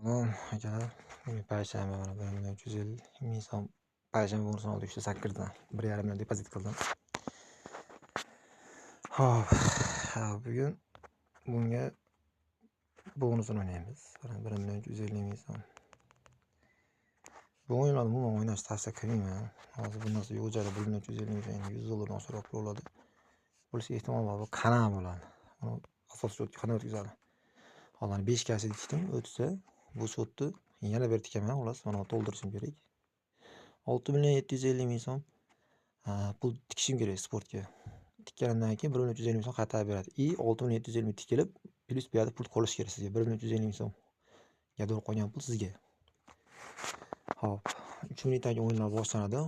Akalar, payshanba mana 1350 ming so'm payshanba bonusini oldik shu 8dan 1,5 dan depozit qildim. Hop, bugun bunga bonusini o'ynaymiz. 1,350 ming so'm. Bu o'yinlarni umuman o'ynashni tavsiya qilmayman. Hozir bu narsa yo'q joyda 1,350 ming so'm, 100 dollardan oshiqroq bo'ladi. Bo'lishi ehtimoli bor, bu qanaqa bo'ladi? Uni asosiy shotga qanday o'tkazadi? Hozir 5 kassa tikdim, o'tsa bu shotni yana bir tikaman, xolos mana to'ldirishim kerak. 6,750 ming so'm pul tikishim kerak sportga. Tikkanimdan keyin 1,350 ming so'm qaytarib beradi. 6,750 ming tikilib, plyus bu yerda pul qolish kerak sizga. 1,350 ming so'm. Yadro qolgan pul sizga. Hop, 3 minutdan keyin o'yinlar boshlanadi.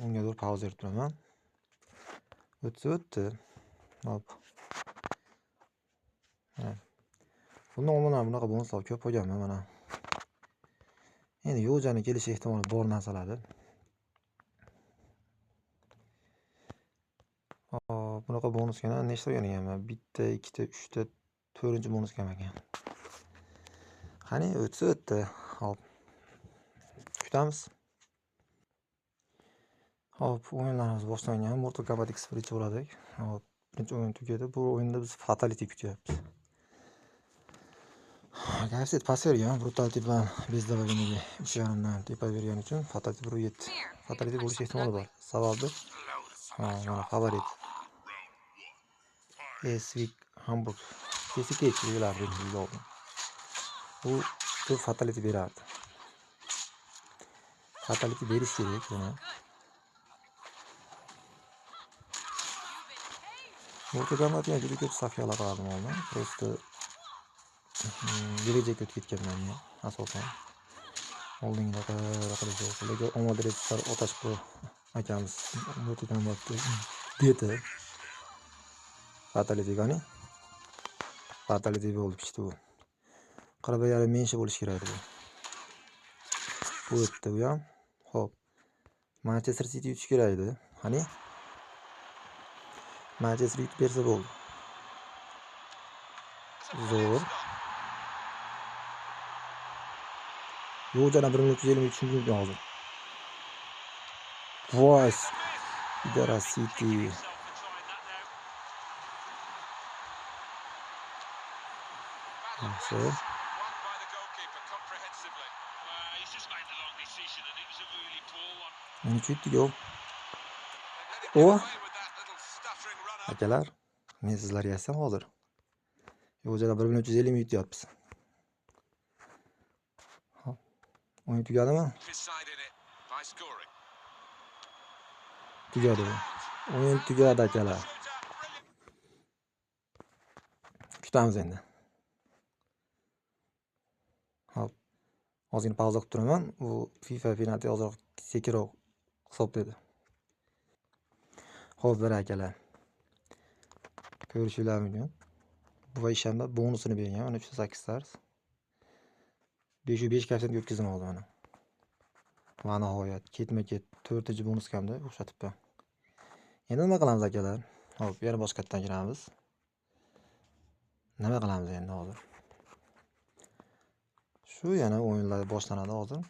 Unga dur pauza berib turaman. O'tdi. Hop. Bundan oldin bunaqa bonuslar ko'p qo'yganman mana. Endi yo'jani kelish ehtimoli bor narsalardir. Bunaqa bonusga nechta o'ynaganman? 1 ta, 2 ta, 3 ta, 4-chi bonusga ekan. Qani o'tdi. Hop. Kutamiz. Hop, o'yinlarimiz boshlangan. Mortal Kombat X birinchi bo'ladik. Hop, birinchi o'yin tugadi. Bu o'yinda biz fatality kutyapmiz. Gafset pas bergan, brutality bilan bezdaliginiga 3,5 dan tepa bergani uchun fatality 1.7. Fatality bo'lish ehtimoli bor. Sababi mana favorit. Esvik Hamburg. Kesikech ular belgilab. Bu fatality berardi. Fatality berish kerak buni. Mortal Kombat juda ko'p safyalar qildim oldin. Просто gelajak o'tib ketganman men asosan. Oldinga qilib lekin omadreslar otashib akamiz Mortal Kombatda deti fatality gani. Fatality bo'lib chiqdi bu. 40 menshi bo'lish kerak edi bu. Bu o'tdi bu ham. Hop. Manchester City yutish kerak edi. Qani? Manchester yutib bersa bo'ldi. Zo'r. Yo'jana 1,350 tushundim hozir. Voice. Idara City. Yaxshi. Meni chutdi-ku. Akalar, men sizlarga aytsam hozir. Yo'jana 1,350 ming yutyapmiz. Hop. O'yin tugadimi? Tugadi. O'yin tugadi akalar. Kutamiz endi. Hop. Ozgina pauza qilib turaman. U FIFA penalti ozroq sekiroq hisobladi. Xo'p, akalar. Ko'rishinglar mumkin. Bu ishanba bonusini bergan. Mana 308 tars. 5 kaftani o'tkazdim hozir mana. Va nihoyat ketma-ket 4-chi bonus kamda o'xshatibman. Endi nima qilamiz akalar? Hop, yana boshqatdan kiramiz. Nima qilamiz endi hozir? Shu yana o'yinlar boshlanadi hozir.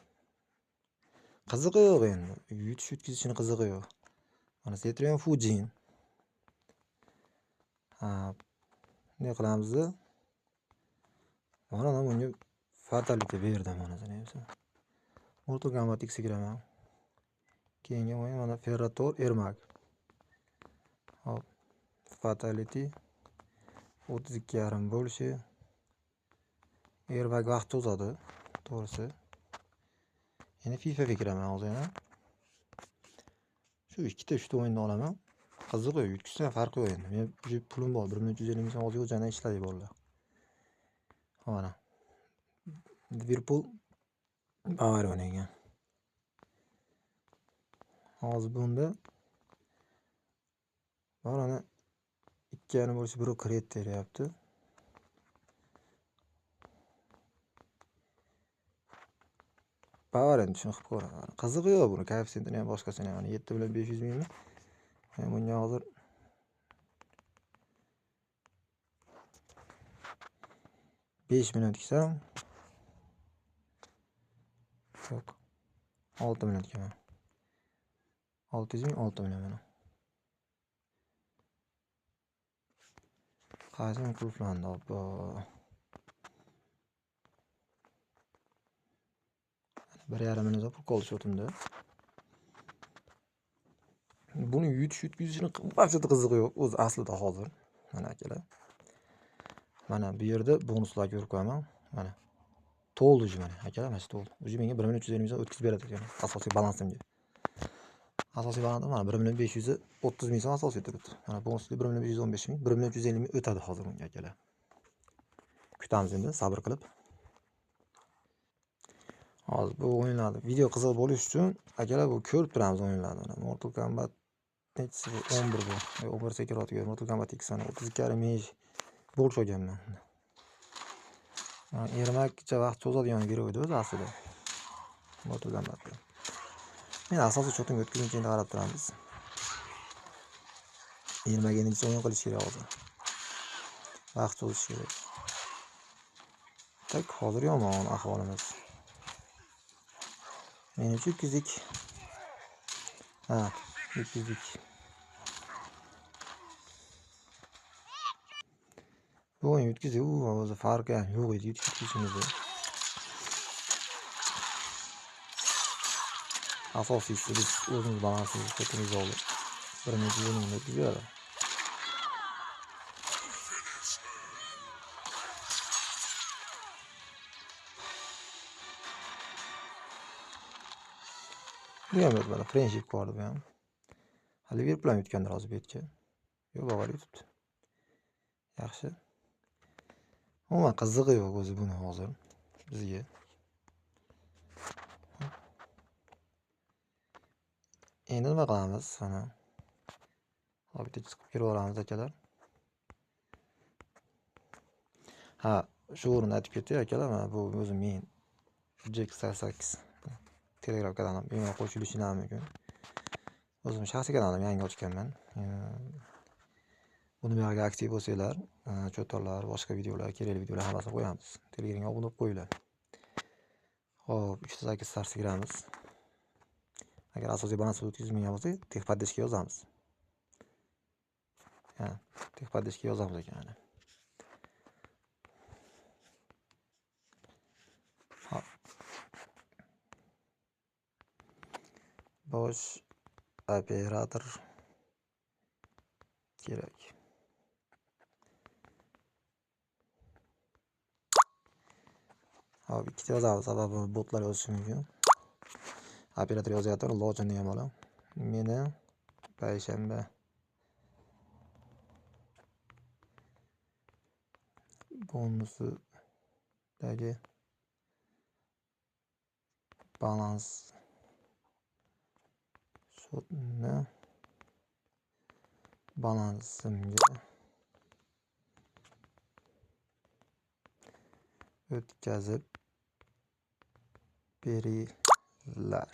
Qiziqi yo'q endi. Yutkazishning qiziqi yo'q. Mana Citroen Fujin. Ne qilamiz? Mana bunga fatality berdim mana sanayapsan. Mortal Kombat X kiraman. Keyingi o'yin mana Ferrator Ermak. Hop. Fatality 32,5 bo'lishi. Airbag vaqt cho'zadi, to'g'risi. Yana FIFA ga kiraman hozir yana. Shu 2 ta o'yinni olaman. Qiziq o'yin, yutkizsa farqi yo'q endi. Men pulim bor, 1,350 ming so'm hozir o'zana ishlay borlar. Mana. Liverpool Bavariya o'ynagan. Hozir bunda mana 2,5 bo'lishi bir kredit beryapti. Bavariyani tushunib ko'raman. Qiziqi yo'q buni, koeffitsiyentini ham boshqasini ham 7 bilan 500 mingmi? Bunga hozir 5 million tiksam Yo'q. 6 million ekan. 600 ming 6 million mana. Qaysi qulflandi obbo. Bir yarim million pul qoldi shotimda. Buni yutkizishni barchada qizig'i yo'q. O'zi aslida hozir mana akalar. Mana bu yerda bonuslar ko'rib qo'yaman. Mana. To'ldi уже mana akalar, mana to'ldi. Уже menga 1 million 350 ming o'tkazib beradi ekan asosiy balansimga. Asosiy balansim mana 1 million 530 ming so'm asosiy turibdi. Mana bonusli 1 million 515 ming, 1 million 350 ming o'tadi hozir bunga akalar. Kutamiz endi sabr qilib. Hozir bu o'yinlarni video qiziq bo'lishi uchun akalar bu ko'rib turamiz o'yinlarni. Mortal Kombat nechisi bu? 11 bu. 11 Sekirotga Mortal Kombat 2 sana 32 mesh bo'lish olganman. Ermakcha vaqt cho'zadigan video edi o'zi aslida. Mortal Kombatda. Men asosiy shotimga o'tkazguncha endi qarab turamiz. Ermaganicha o'yin qilish kerak hozir. Vaqt cho'zish kerak. Tak hozir yomon ahvolimiz. Menimcha yutqizdik. Ha, yutqizdik. Bu o'yin yutqizdik. O'zi farqi ham yo'q edi yutqizishimizda. Asosiysi biz o'zimiz balansimiz shotimizni olib 1 million 150 ming o'tkazib beradi. Bu ham mana friendship ko'rdi bu ham. Hali Liverpool ham yutgandir hozir bu yerga. Yo'q, avval yutibdi. Yaxshi. Umuman qizig'i yo'q o'zi buni hozir bizga. Endi nima qilamiz? Mana. Hop bitta chiqib kiraveramiz akalar. Ha, shu o'rinda aytib ketay akalar, mana bu o'zim men Jack88 Telegram kanalim bemalol qo'shilishingiz mumkin. O'zim shaxsiy kanalim yangi ochganman. Buni buyoqqa aktiv bo'lsanglar, cho'torlar, boshqa videolar, kerakli videolar hammasini qo'yamiz. Telegramga obuna bo'lib qo'yinglar. Xo'p, 308 startga kiramiz. Agar asosiy balans o'tkazilmagan bo'lsa, texpoddeshga yozamiz. Ha, texpoddeshga yozamiz ekan. Hop. Bosh operator kerak. Hop, ikkita yozamiz, sababi botlar yozishi mumkin. Operator yozyapti, login degan bola. Meni payshanba bonusidagi balans shotni balansimga o'tkazib beringlar.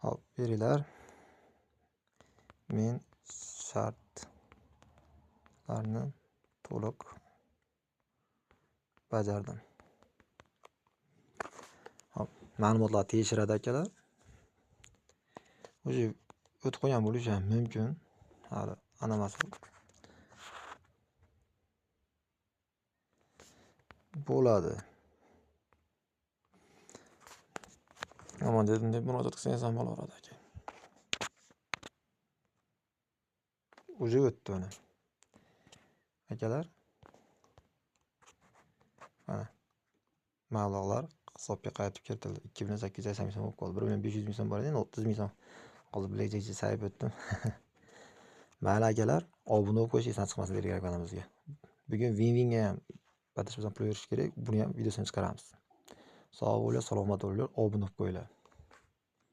Hop, beringlar. Men shartlarni to'liq bajardim. Hop, ma'lumotlar tekshiradi akalar. O'zi o'tib qo'ygan bo'lishi ham mumkin. Hali anamas bo'ladi. Yomon dedim deb murojaat qilsangiz ham bo'laveradi aka. O'zi o'tdi uni. Akalar. Mana. Mablag'lar hisobga qaytib kiritildi. 2880 ming so'm bo'lib qoldi. 1 million 500 ming so'm bor edi, 30 ming so'm. Hozir bilakcha sayib o'tdim. Mayli akalar, obuna bo'lib qo'yish esdan chiqmasin Telegram kanalimizga. Bugun win-winga ham batishimizdan pul berish kerak. Buni ham videosini chiqaramiz. Sog' bo'linglar, salomat bo'linglar, obuna bo'lib qo'yinglar.